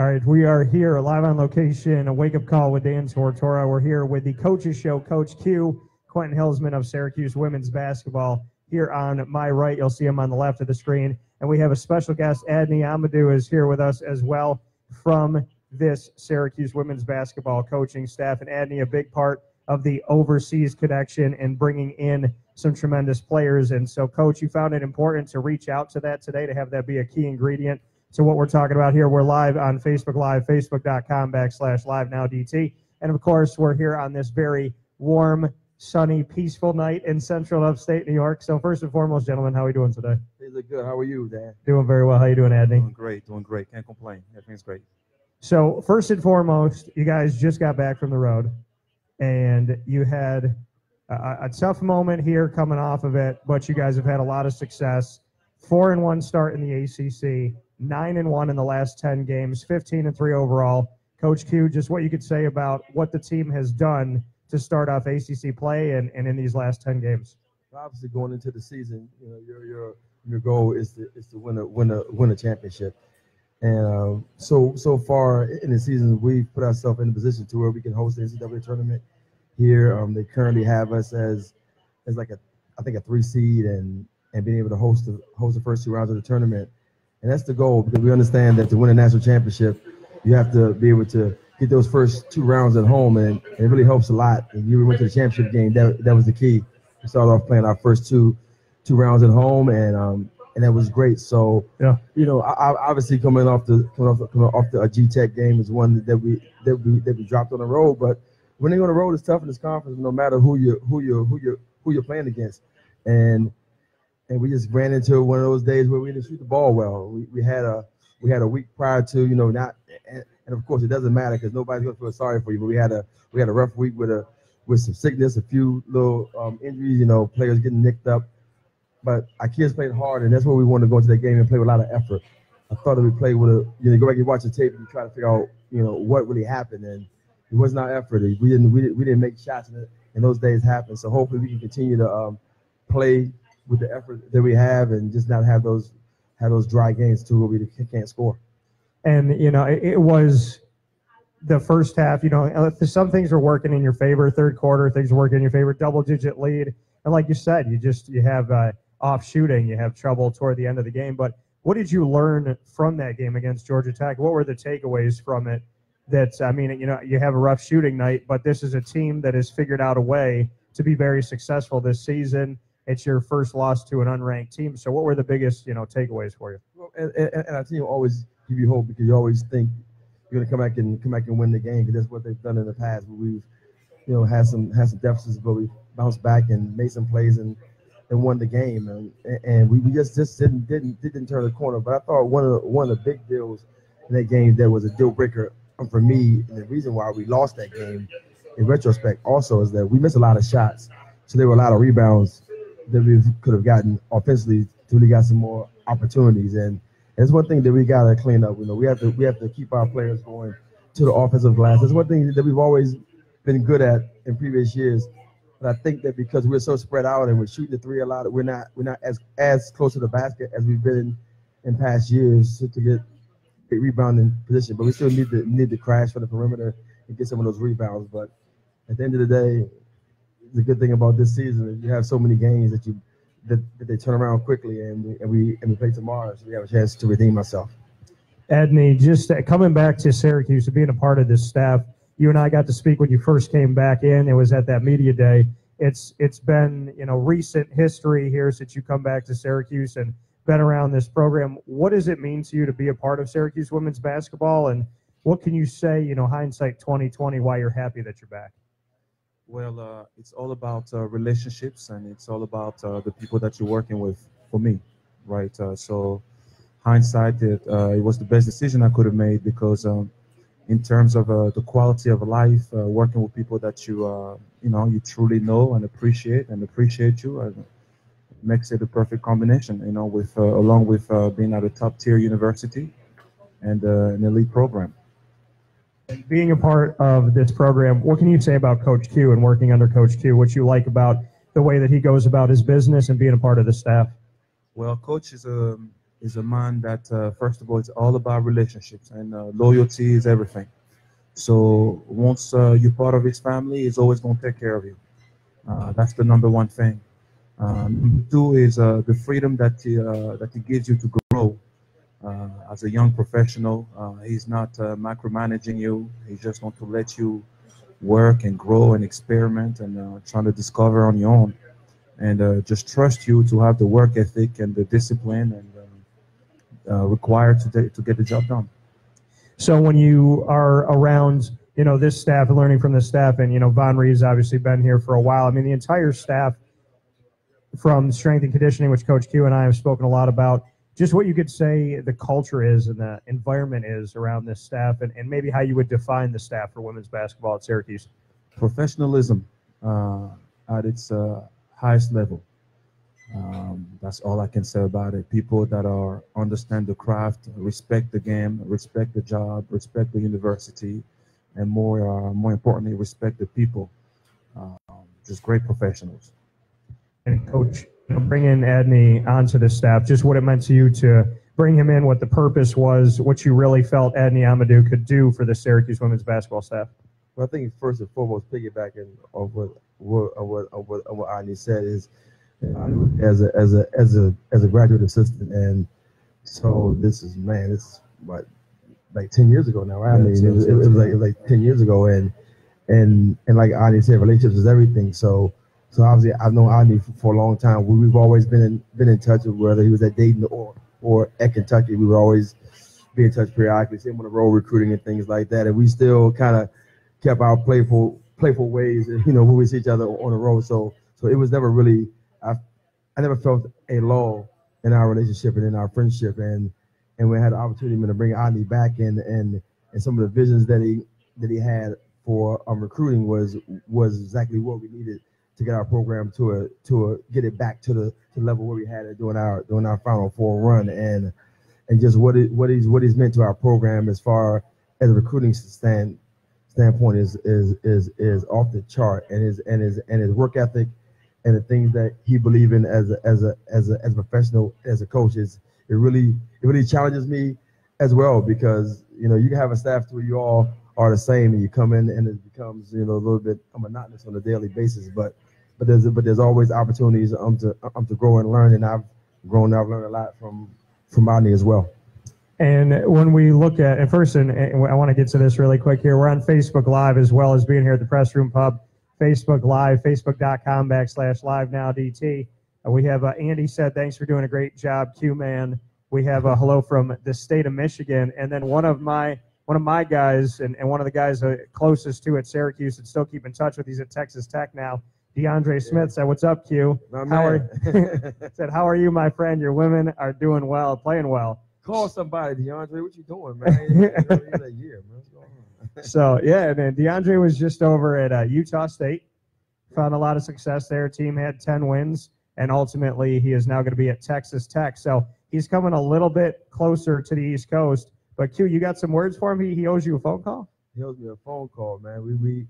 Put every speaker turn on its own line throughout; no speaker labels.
All right, we are here live on location, a wake-up call with Dan Tortora. We're here with the Coaches Show, Coach Q, Quentin Hillsman of Syracuse women's basketball. Here on my right, you'll see him on the left of the screen. And we have a special guest, Adeniyi Amadou, is here with us as well from this Syracuse women's basketball coaching staff. And Adeniyi, a big part of the overseas connection and bringing in some tremendous players. And so, Coach, you found it important to reach out to that today, to have that be a key ingredient to what we're talking about here. We're live on Facebook Live, facebook.com/livenowdt. And of course, we're here on this very warm, sunny, peaceful night in central upstate New York. So first and foremost, gentlemen, how are we doing today?
Hey, look good. How are you, Dan?
Doing very well. How you doing, Adeniyi?
Doing great. Can't complain. Everything's great.
So first and foremost, you guys just got back from the road, and you had a tough moment here coming off of it, but you guys have had a lot of success. 4-1 start in the ACC. 9-1 in the last 10 games, 15-3 overall. Coach Q, just what you could say about what the team has done to start off ACC play and in these last 10 games.
Obviously, going into the season, you know, your goal is to win a championship. And so far in the season, we've put ourselves in a position to where we can host the NCAA tournament here. They currently have us as like a 3 seed and being able to host the first 2 rounds of the tournament. And that's the goal, because we understand that to win a national championship, you have to be able to get those first 2 rounds at home, and it really helps a lot. And you went to the championship game, that was the key. We started off playing our first two rounds at home, and that was great. So,
yeah,
you know, obviously coming off the G-Tech game is one that we dropped on the road. But winning on the road is tough in this conference, no matter who you're playing against. And we just ran into one of those days where we didn't shoot the ball well. We had a week prior to, you know, and of course it doesn't matter because nobody's gonna feel sorry for you. But we had a rough week with some sickness, a few little injuries, you know, players getting nicked up. But our kids played hard, and that's what we wanted to go into that game and play with a lot of effort. I thought that we played with you go back and watch the tape and you try to figure out, you know, what really happened, and it wasn't our effort. We didn't make shots, and those days happen. So hopefully we can continue to play with the effort that we have and just not have those dry games too where we can't score.
And, you know, it was the first half, you know, some things were working in your favor. Third quarter, things were working in your favor, double-digit lead. And like you said, you have off shooting, you have trouble toward the end of the game. But what did you learn from that game against Georgia Tech? What were the takeaways from it? That, I mean, you know, you have a rough shooting night, but this is a team that has figured out a way to be very successful this season. It's your first loss to an unranked team. So what were the biggest, you know, takeaways for you?
Well, and our team always give you hope because you always think you're going to come back and win the game, because that's what they've done in the past. But we've, you know, had some deficits, but we bounced back and made some plays and won the game. And we just didn't turn the corner. But I thought one of the big deals in that game that was a deal breaker for me, and the reason why we lost that game in retrospect also, is that we missed a lot of shots. So there were a lot of rebounds that we could have gotten offensively to really got some more opportunities. And that's one thing that we got to clean up. You know, we have to keep our players going to the offensive glass. That's one thing that we've always been good at in previous years. But I think that because we're so spread out and we're shooting the three a lot, we're not as close to the basket as we've been in past years to get a rebounding position. But we still need to crash for the perimeter and get some of those rebounds. But at the end of the day, the good thing about this season is you have so many games that they turn around quickly, and we play tomorrow, so we have a chance to redeem ourselves.
Adeniyi, just coming back to Syracuse and being a part of this staff, you and I got to speak when you first came back in. It was at that media day. It's been, you know, recent history here since you come back to Syracuse and been around this program. What does it mean to you to be a part of Syracuse women's basketball, and what can you say, you know, hindsight 2020, why you're happy that you're back?
Well, it's all about relationships, and it's all about the people that you're working with, for me, right? So hindsight, it was the best decision I could have made, because in terms of the quality of life, working with people that you truly know and appreciate you, it makes it a perfect combination, you know, with along with being at a top-tier university and an elite program.
Being a part of this program, what can you say about Coach Q and working under Coach Q? What you like about the way that he goes about his business and being a part of the staff?
Well, Coach is a is a man that, first of all, it's all about relationships, and loyalty is everything. So once you're part of his family, he's always going to take care of you. That's the number one thing. Number two is the freedom that he gives you to grow as a young professional. He's not micromanaging you. He's just going to let you work and grow and experiment and trying to discover on your own, and just trust you to have the work ethic and the discipline and required to get the job done.
So when you are around, this staff and learning from the staff, and, Von Reeves obviously been here for a while. I mean, the entire staff from strength and conditioning, which Coach Q and I have spoken a lot about, just what you could say the culture is and the environment is around this staff, and maybe how you would define the staff for women's basketball at Syracuse.
Professionalism at its highest level. That's all I can say about it. People that understand the craft, respect the game, respect the job, respect the university, and more importantly, respect the people. Just great professionals.
And Coach, bringing Adeniyi onto the staff, just what it meant to you to bring him in, what the purpose was, what you really felt Adeniyi Amadou could do for the Syracuse women's basketball staff.
Well, I think first and foremost, piggybacking of what Adeniyi said is, as a graduate assistant, and so this is it's what, like 10 years ago now, right? I mean, it was like 10 years ago, and like Adeniyi said, relationships is everything. So obviously I've known Adeniyi for a long time. We've always been in touch with, whether he was at Dayton or at Kentucky. We would always be in touch periodically, same on the road recruiting and things like that. And we still kind of kept our playful ways, when we see each other on the road. So it was never really, I never felt a lull in our relationship and in our friendship. And we had the opportunity to bring Adeniyi back in, and some of the visions that he had for recruiting was exactly what we needed to get our program to get it back to the level where we had it during our Final Four run, and just what he's meant to our program as far as a recruiting standpoint is off the chart, and his work ethic and the things that he believes in as a professional, as a coach, it really challenges me as well, because you can have a staff where you all are the same and you come in and it becomes a little bit monotonous on a daily basis, but there's always opportunities to grow and learn, and I've learned a lot from Adeniyi as well.
And when we look at, and first, and I want to get to this really quick here, we're on Facebook Live as well as being here at the PressRoom Pub. Facebook Live, facebook.com/live-now-DT. We have Andy said, thanks for doing a great job, Q-Man. We have a hello from the state of Michigan. And then one of my guys, and one of the guys closest to at Syracuse and still keep in touch with, he's at Texas Tech now, DeAndre Smith said, what's up, Q? Said, how are you, my friend? Your women are doing well, playing well.
Call somebody, DeAndre. What you doing, man? That year, man. What's going on?
So, yeah, and then DeAndre was just over at Utah State, found a lot of success there. Team had 10 wins, and ultimately he is now going to be at Texas Tech. So he's coming a little bit closer to the East Coast. But, Q, you got some words for him? He owes you a phone call?
He owes me a phone call, man.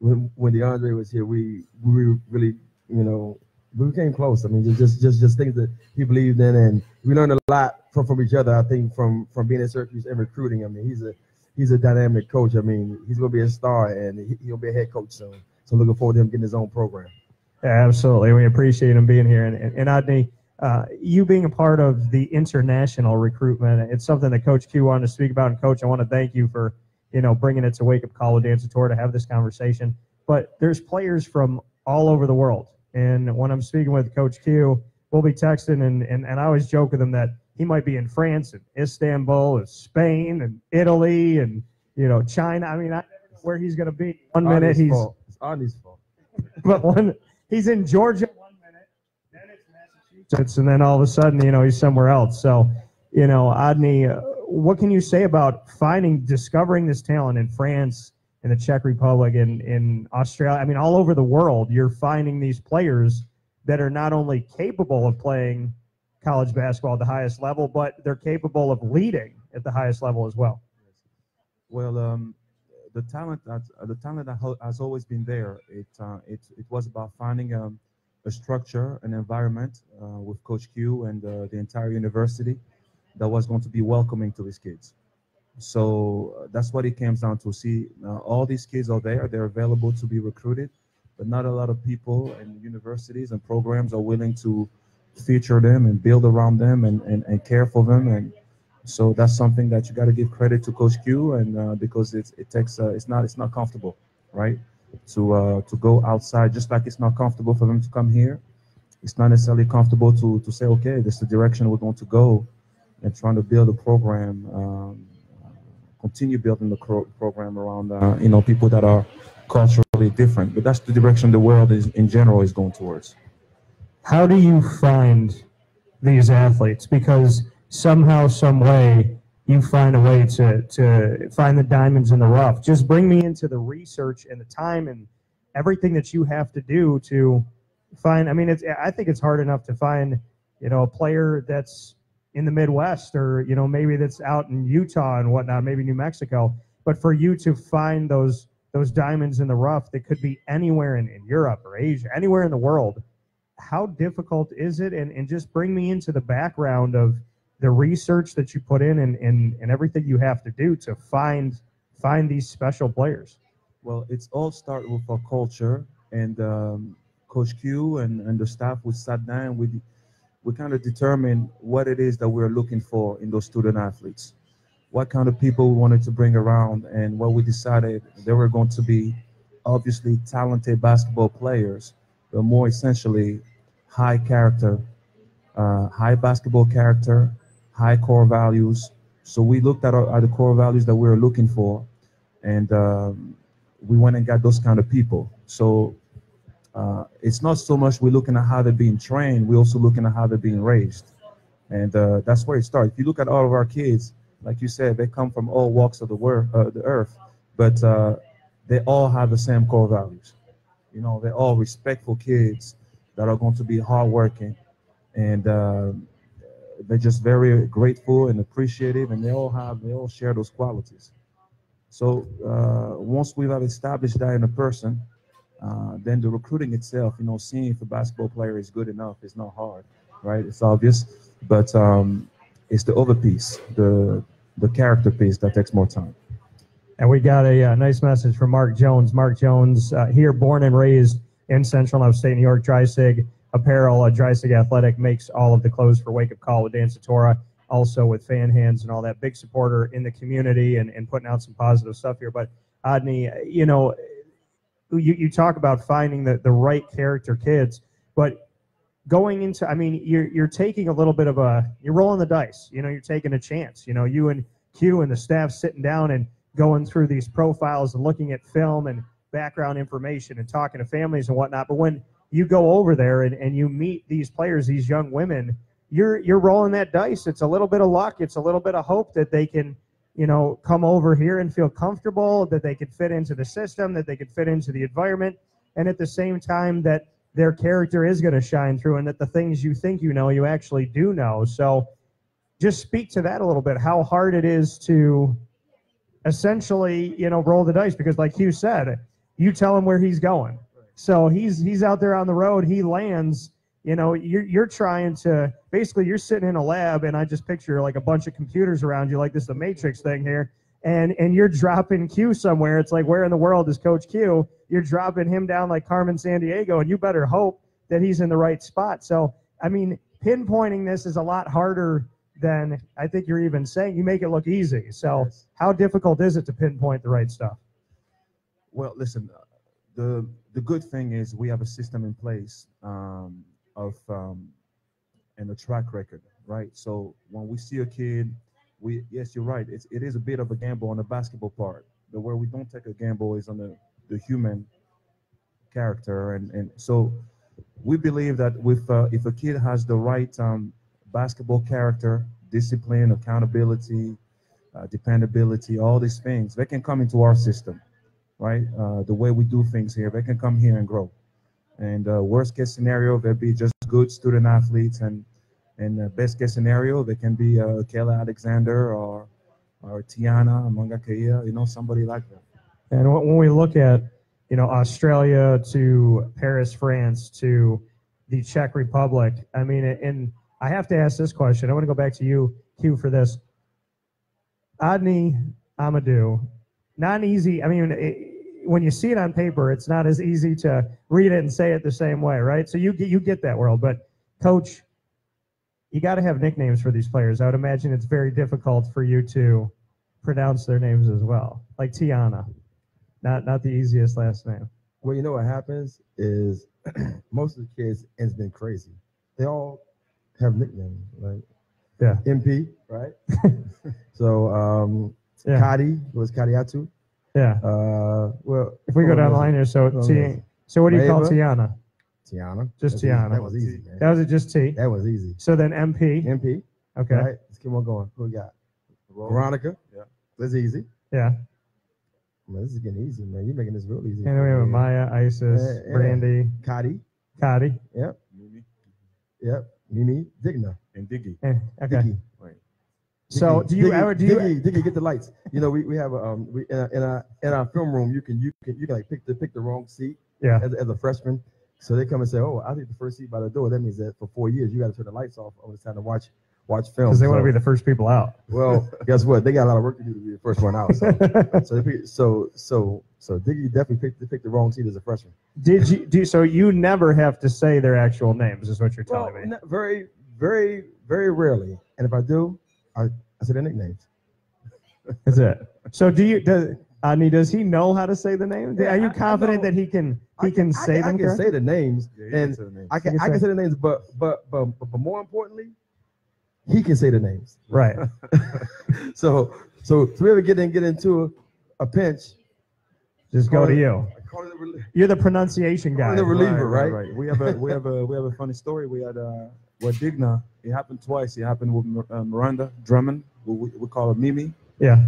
When DeAndre was here, we really, we became close. I mean, just things that he believed in, and we learned a lot from each other. I think from being at Syracuse and recruiting. I mean, he's a dynamic coach. I mean, he's going to be a star, and he'll be a head coach soon. So I'm looking forward to him getting his own program.
Yeah, absolutely. We appreciate him being here. And Adeniyi, you being a part of the international recruitment, it's something that Coach Q wanted to speak about. And, Coach, I want to thank you for, bringing it to Wake Up Call with Dan Tortora to have this conversation. But there's players from all over the world. And when I'm speaking with Coach Q, we'll be texting, and I always joke with him that he might be in France and Istanbul and Spain and Italy and, China. I mean, I never know where he's going to be. One minute he's –
it's Adeniyi's fault.
But he's in Georgia 1 minute, then it's Massachusetts, and then all of a sudden, he's somewhere else. So, Adeniyi, what can you say about discovering this talent in France, in the Czech Republic, in Australia? I mean, all over the world, you're finding these players that are not only capable of playing college basketball at the highest level, but they're capable of leading at the highest level as well.
Well, the talent that has always been there. It was about finding a structure, an environment with Coach Q and the entire university that was going to be welcoming to his kids. So that's what it comes down to. See, all these kids are there. They're available to be recruited, but not a lot of people and universities and programs are willing to feature them and build around them and care for them. And so that's something that you got to give credit to Coach Q, and because it's not comfortable, right? To go outside, just like it's not comfortable for them to come here. It's not necessarily comfortable to say, okay, this is the direction we're going to go, and trying to build a program, continue building the program around people that are culturally different. But that's the direction the world is in general is going towards.
How do you find these athletes? Because somehow, some way, you find a way to find the diamonds in the rough. Just bring me into the research and the time and everything that you have to do to find. I mean, I think it's hard enough to find, a player that's in the Midwest, or maybe that's out in Utah and whatnot, maybe New Mexico. But for you to find those diamonds in the rough that could be anywhere in Europe or Asia, anywhere in the world, how difficult is it? And just bring me into the background of the research that you put in and everything you have to do to find these special players.
Well, it's all start with our culture, and Coach Q and the staff, we sat down, we kind of determined what it is that we're looking for in those student athletes, what kind of people we wanted to bring around, and what we decided they were going to be obviously talented basketball players, but more essentially high character, high basketball character, high core values. So we looked at the core values that we were looking for, and we went and got those kind of people. So it's not so much we're looking at how they're being trained, we're also looking at how they're being raised. And that's where it starts. If you look at all of our kids, like you said, they come from all walks of the earth, but they all have the same core values. They're all respectful kids that are going to be hardworking, and they're just very grateful and appreciative, and they all share those qualities. So once we've established that in a person, then the recruiting itself, seeing if a basketball player is good enough is not hard, right? It's obvious, but it's the other piece, the character piece, that takes more time.
And we got a nice message from Mark Jones. Mark Jones, here, born and raised in Central and Upstate New York, Dry-Sig Apparel. Dry-Sig Athletic makes all of the clothes for Wake Up Call with Dan Tortora, also with Fan Hands and all that. Big supporter in the community and putting out some positive stuff here. But Adeniyi, you talk about finding the right character kids, but going into, you're taking a little bit of you're rolling the dice. You're taking a chance. You and Q and the staff sitting down and going through these profiles and looking at film and background information and talking to families and whatnot. But when you go over there and you meet these players, these young women, you're rolling that dice. It's a little bit of luck. It's a little bit of hope that they can, come over here and feel comfortable, that they could fit into the system, that they could fit into the environment, and at the same time that their character is going to shine through, and that the things you think you actually do know. So just speak to that a little bit, how hard it is to essentially, roll the dice, because like Hugh said, you tell him where he's going. So he's out there on the road, he lands, you're trying to, basically you're sitting in a lab, and I just picture like a bunch of computers around you, like this is the Matrix thing here, and you're dropping Q somewhere. It's like, where in the world is Coach Q? You're dropping him down like Carmen Sandiego, and you better hope that he's in the right spot. So, pinpointing this is a lot harder than I think you're even saying. You make it look easy. So
Yes.
How difficult is it to pinpoint the right stuff?
Well, listen, the good thing is we have a system in place and a track record, right? So when we see a kid, yes, you're right. It is a bit of a gamble on the basketball part, but where we don't take a gamble is on the human character, and so we believe that if a kid has the right basketball character, discipline, accountability, dependability, all these things, they can come into our system, right? The way we do things here, they can come here and grow. And worst case scenario, they'll be just good student athletes, and best case scenario, they can be Kayla Alexander or Tiana Mangakea, somebody like that.
And when we look at, Australia to Paris, France to the Czech Republic, and I have to ask this question. I want to go back to you, Q for this. Adeniyi Amadou, not easy. I mean, when you see it on paper, it's not as easy to read it and say it the same way, right? So you get that world, but Coach, you got to have nicknames for these players. I would imagine it's very difficult for you to pronounce their names as well, like Tiana, not the easiest last name.
Well, you know what happens is most of the kids, it's been crazy. They all have nicknames, like MP, right? So Kadi was Kadiatu.
Yeah.
Well,
if we go down the line here, so what do you call Tiana?
Tiana.
Just Tiana.
That was easy, man.
That was just T.
That was easy.
So then MP.
MP.
Okay.
All right, let's keep on going. Who we got? Veronica.
Yeah.
That's easy.
Yeah.
Man, this is getting easy, man. You're making this real easy.
And we have Maya, Isis, Brandy.
Kadi. Yep.
Mimi.
Yep. Mimi. Digna.
And Diggy.
Okay.
Diggy.
Right.
So
Diggy, get the lights. You know, we have in our film room you can like pick the wrong seat.
Yeah.
As a freshman. So they come and say, "Oh, I think the first seat by the door." That means that for 4 years you got to turn the lights off all the time to watch film.
Because they want to be the first people out.
Well, guess what? They got a lot of work to do to be the first one out. So Diggy definitely picked the wrong seat as a freshman.
Did you so you never have to say their actual names, is what you're telling me?
Very, very, very rarely. And if I do, I say their nicknames.
That's it. So does he know how to say the name?
Yeah,
are you confident that he can say them?
I can say the names,
and
I can say the names, but more importantly, he can say the names.
Right.
so if we ever get into a pinch,
just go to you. You're the pronunciation guy.
The reliever, right?
Right. We have a funny story. We had Digna. It happened twice. It happened with Miranda Drummond. We call her Mimi.
Yeah.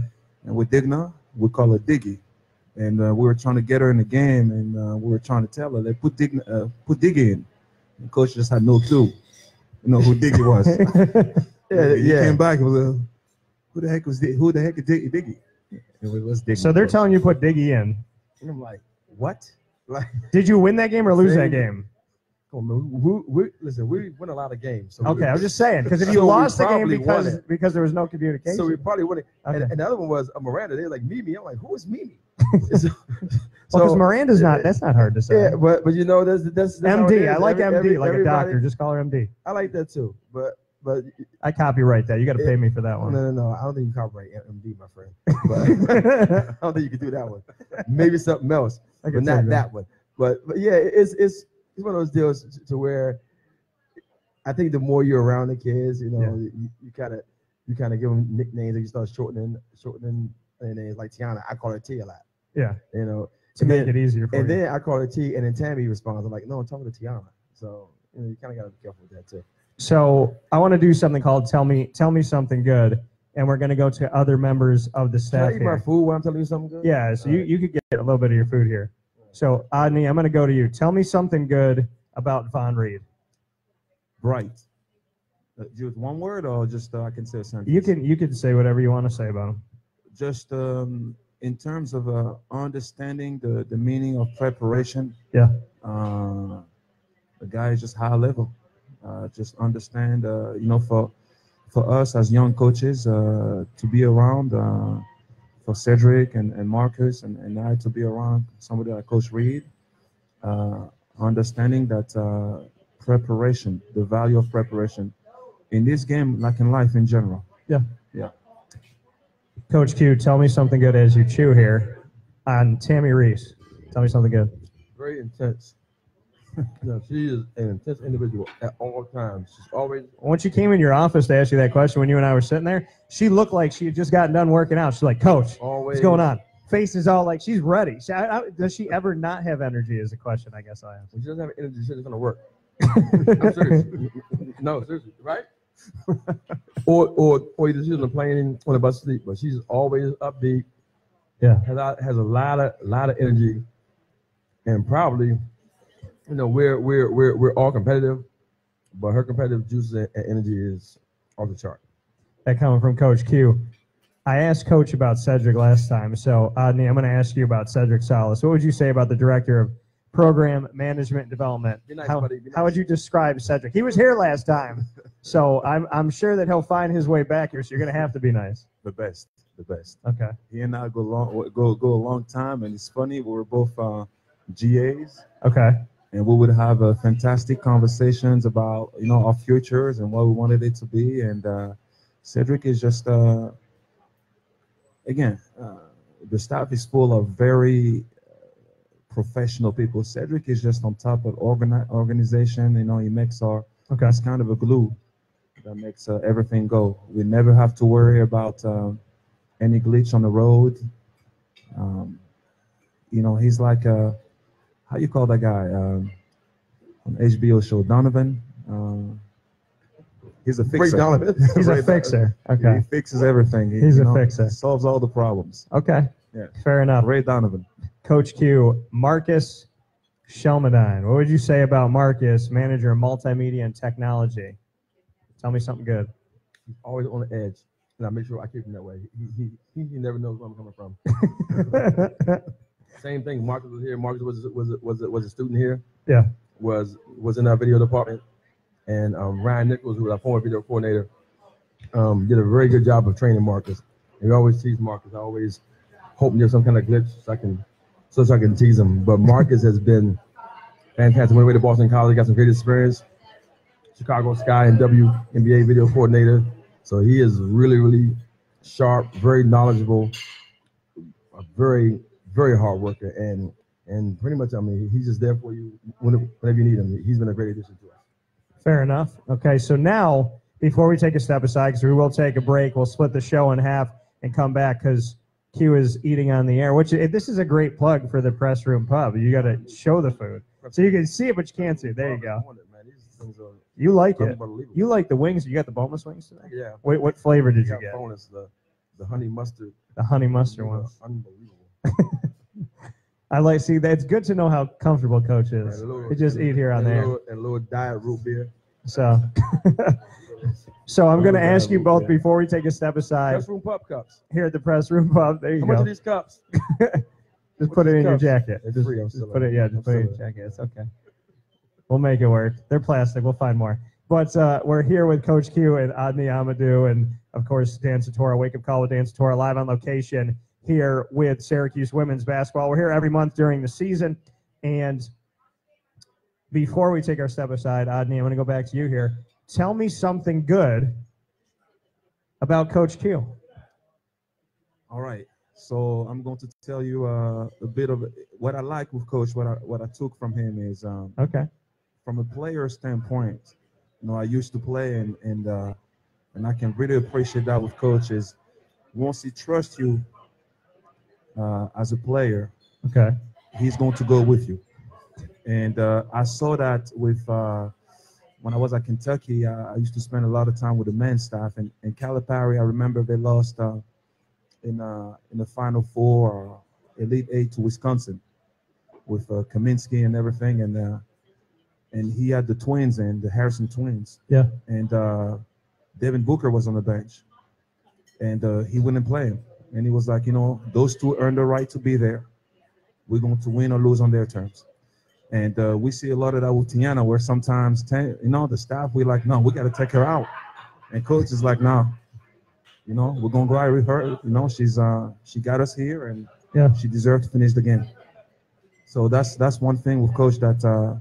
And with Digna, we call her Diggy. And we were trying to get her in the game, and we were trying to tell her, they put Diggy in. And coach just had no clue, who Diggy was. He came back and was like, who the heck is Diggy? And it was Diggy.
So they're telling you put Diggy in.
And I'm like, what? Like,
did you win that game or lose that game?
Listen, we win a lot of games. So
okay, I was just saying, because if you lost the game because there was no communication.
So we probably won it. Okay. And the other one was Miranda. They're like, Mimi. I'm like, who is Mimi?
Because Miranda's that's not hard to say.
Yeah, but that's
MD. I like MD, like a doctor. Just call her MD.
I like that too. But
I copyright that. You got to pay me for that one.
No. I don't think you copyright MD, my friend. But I don't think you can do that one. Maybe something else, but not that one. But yeah, it's one of those deals to where I think the more you're around the kids, you kind of give them nicknames, and you start shortening their names. Like Tiana, I call her T a lot.
Yeah.
To
make it easier for you.
And then I call her T, and then Tammy responds. I'm like, no, I'm talking to Tiana. So you kind of got to be careful with that too. So
I want to do something called Tell Me Something Good, and we're going to go to other members of the staff.
Can I eat my food while I'm telling you something good?
Yeah, so you could get a little bit of your food here. So Adeniyi, I'm going to go to you. Tell me something good about Von Reed.
Bright. Just one word, or just I can say a sentence?
You can say whatever you want to say about him.
Just in terms of understanding the meaning of preparation.
Yeah.
The guy is just high level. Just understand, for us as young coaches to be around, for Cedric and Marcus and I to be around somebody like Coach Reed, understanding that preparation, the value of preparation in this game, like in life in general.
Yeah.
Yeah.
Coach Q, tell me something good as you chew here on Tammy Reese. Tell me something good.
Very intense. She is an intense individual at all times. She's always.
When she came in your office to ask you that question when you and I were sitting there, she looked like she had just gotten done working out. She's like, Coach, what's going on? Face is all like she's ready. Does she ever not have energy is a question I guess I ask.
When she doesn't have energy, she's going to work. I'm serious. No, seriously, right? or either she's on the plane on the bus sleep, but she's always upbeat.
Yeah.
Has a lot of energy, and probably. We're all competitive, but her competitive juices and energy is off the chart.
That coming from Coach Q. I asked Coach about Cedric last time, so Adeniyi, I'm going to ask you about Cedric Salas. What would you say about the director of Program Management Development.
Be nice,
How,
buddy. Be nice.
how would you describe Cedric? He was here last time, so I'm sure that he'll find his way back here. So you're gonna have to be nice.
The best, the best.
Okay.
He and I go a long time, and it's funny. We were both GAs,
Okay.
and we would have fantastic conversations about our futures and what we wanted it to be. And Cedric is just again, the staff is full of very professional people. Cedric is just on top of organization. He makes
Okay.
it's kind of a glue that makes everything go. We never have to worry about any glitch on the road. He's like how you call that guy on HBO show, Donovan? He's a
Ray
fixer.
Donovan.
He's a fixer. Okay.
He fixes everything.
He's a fixer.
Solves all the problems.
Okay.
Yeah.
Fair enough.
Ray Donovan.
Coach Q, Marcus Shelmadine. What would you say about Marcus, manager of multimedia and technology? Tell me something good.
He's always on the edge, and I make sure I keep him that way. He never knows where I'm coming from. Same thing. Marcus was here. Marcus was a student here.
Yeah.
Was in our video department, and Ryan Nichols, who was our former video coordinator, did a very good job of training Marcus. And we always tease Marcus. I always hope there's some kind of glitch so I can tease him. But Marcus has been fantastic. Went away to Boston College, got some great experience. Chicago Sky and WNBA video coordinator. So he is really, really sharp, very knowledgeable, a very, very hard worker, and pretty much, he's just there for you whenever you need him. He's been a great addition to us.
Fair enough. Okay, so now, before we take a step aside, because we will take a break, we'll split the show in half and come back because Q is eating on the air, this is a great plug for the PressRoom Pub. You got to show the food. So you can see it, but you can't see it. There you go. You like it. You like the wings. You got the boneless wings today?
Yeah.
Wait, what flavor did you get?
Bonus, the honey mustard.
The honey mustard ones.
Unbelievable.
See, that's good to know how comfortable Coach is. You just eat here on there.
And a little diet root beer.
So I'm going to ask you both before we take a step aside.
PressRoom Pub cups.
Here at the PressRoom Pub. There you
How
go.
much are these cups?
Just put it in your jacket.
It's free.
Just put it in your jacket. It's okay. We'll make it work. They're plastic. We'll find more. But we're here with Coach Q and Adeniyi Amadou, and of course Dan Tortora. Wake Up Call with Dan Tortora, live on location here with Syracuse women's basketball. We're here every month during the season, and before we take our step aside, Adeniyi, I'm going to go back to you here. Tell me something good about Coach Q.
All right. So I'm going to tell you a bit of what I like with Coach. What I took from him is
okay.
From a player standpoint, I used to play, and I can really appreciate that with Coach is once he trusts you as a player,
okay,
he's going to go with you. And I saw that with when I was at Kentucky. I used to spend a lot of time with the men's staff, and Calipari. I remember they lost in the Final Four, Elite Eight to Wisconsin, with Kaminsky and everything, and he had the twins and the Harrison twins.
Yeah.
And Devin Booker was on the bench, and he wouldn't play him. And he was like, those two earned the right to be there. We're going to win or lose on their terms. And we see a lot of that with Tiana, where sometimes, the staff, we're like, no, we got to take her out. And Coach is like, no, we're going to go out with her. She got us here, and
yeah,
she deserved to finish the game. So that's one thing with Coach that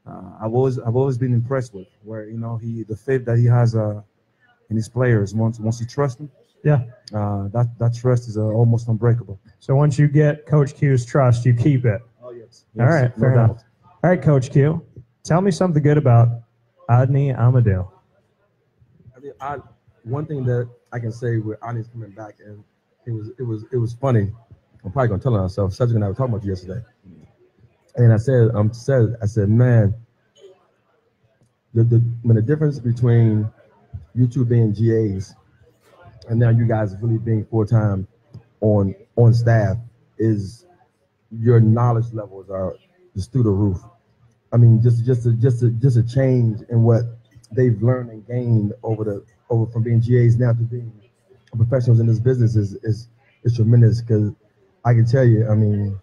I've always been impressed with, where the faith that he has in his players. Once you trust them,
yeah,
that trust is almost unbreakable.
So once you get Coach Q's trust, you keep it.
Oh yes.
All right, fair enough. All right, Coach Q, tell me something good about Adeniyi Amadou.
One thing that I can say with Adeniyi's coming back, and it was funny. I'm probably gonna tell on ourselves. Cedric and I were talking about it yesterday. And I said, man, the difference between you two being GAs and now you guys really being full-time on staff is your knowledge levels are just through the roof. I mean, just a change in what they've learned and gained over from being GAs now to being professionals in this business is tremendous. Because I can tell you, I mean,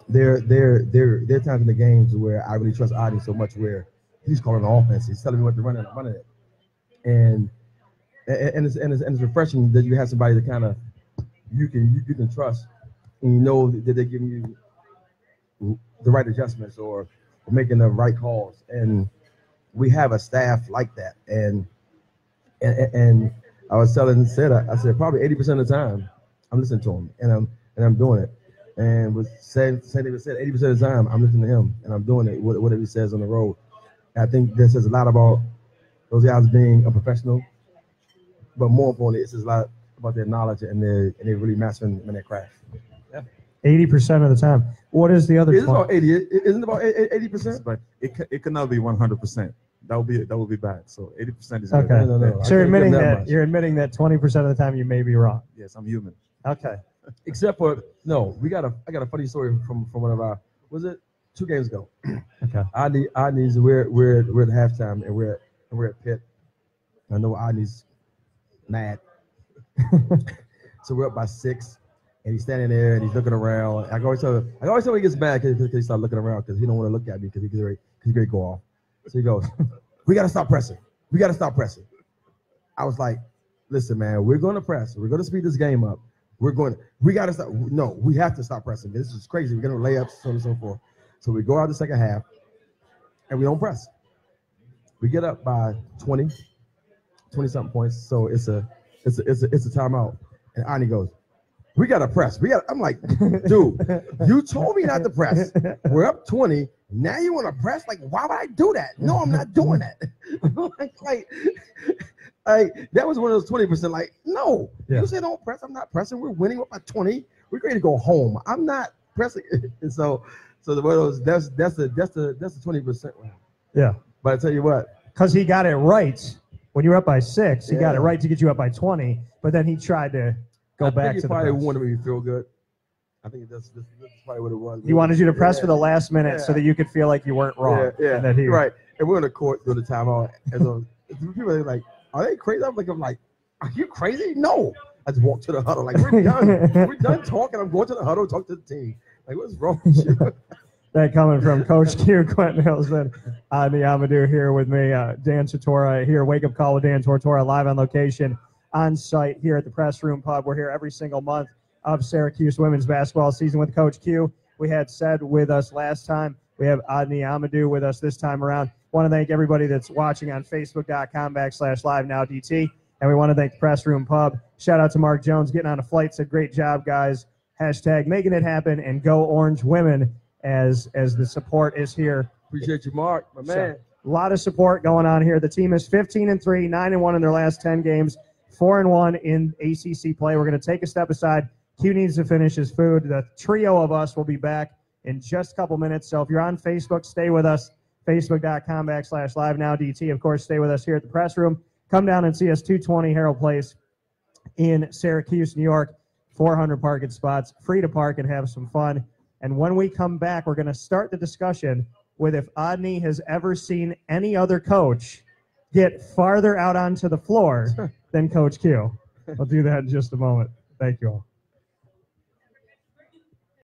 there are times in the games where I really trust Adeniyi so much where he's calling the offense. He's telling me what to run and I'm running it. And it's refreshing that you have somebody that kind of you can trust and you know that they're giving you the right adjustments or making the right calls. And we have a staff like that. And I was telling I said probably 80% of the time I'm listening to him and I'm doing it. And was saying 80% of the time I'm listening to him and I'm doing it whatever he says on the road. And I think this says a lot about those guys being a professional, but more importantly, it says a lot about their knowledge and they're really mastering their craft.
Yeah. 80% of the time. What is the other?
It's about 80. Isn't it about 80%?
But it cannot be 100%. That would be bad. So 80% is
okay.
good.
No.
So you're admitting that 20% of the time you may be wrong.
Yes, I'm human.
Okay.
Except for no, I got a funny story from one of our 2 games ago.
Okay.
Adeniyi's we're at halftime and we're at Pitt. I know Adeniyi's mad. So we're up by 6 and he's standing there and he's looking around. I always tell him he gets mad because he starts looking around because he don't want to look at me because he's ready to go off. So he goes, we gotta stop pressing. I was like, listen, man, we're gonna press. We're gonna speed this game up. We gotta stop. No, we have to stop pressing. This is crazy. We're gonna layups, so on and so forth. So we go out the second half and we don't press. We get up by 20 something points. So it's a timeout. And Adeniyi goes, we gotta press. I'm like, dude, you told me not to press. We're up 20. Now you want to press? Like, why would I do that? No, I'm not doing that. like that was one of those 20%. Like, no, You said don't press. I'm not pressing. We're winning up by 20. We're ready to go home. I'm not pressing. And so the one of those that's the 20%.
Yeah.
But I tell you what,
because he got it right when you were up by 6, he got it right to get you up by 20. But then he tried to go back to the press.
Probably wanted me to feel good. I think that's probably what it was.
He wanted you to press for the last minute so that you could feel like you weren't wrong.
Yeah.
And that
right. And we're in the court during the timeout. And so people are like, are they crazy? I'm like, are you crazy? No. I just walked to the huddle. Like, we're done. We're done talking. I'm going to the huddle, talk to the team. Like, what's wrong with you?
That coming from Coach Q, Quentin Hillsman, Adeniyi Amadou here with me, Dan Tortora here, Wake Up Call with Dan Tortora, live on location, on site here at the PressRoom Pub. We're here every single month of Syracuse women's basketball season with Coach Q. We had Said with us last time. We have Adeniyi Amadou with us this time around. Want to thank everybody that's watching on Facebook.com/LiveNowDT. And we want to thank the PressRoom Pub. Shout out to Mark Jones getting on a flight. Said, great job, guys. Hashtag making it happen and go Orange Women as the support is here.
Appreciate you, Mark, my man.
So, a lot of support going on here. The team is 15-3, 9-1 in their last 10 games, 4-1 in ACC play. We're going to take a step aside. Q needs to finish his food. The trio of us will be back in just a couple minutes. So if you're on Facebook, stay with us. Facebook.com/LiveNowDT. Of course, stay with us here at the press room. Come down and see us 220 Herald Place in Syracuse, New York. 400 parking spots, free to park and have some fun. And when we come back, we're going to start the discussion with if Adeniyi has ever seen any other coach get farther out onto the floor than Coach Q. We'll do that in just a moment. Thank you all.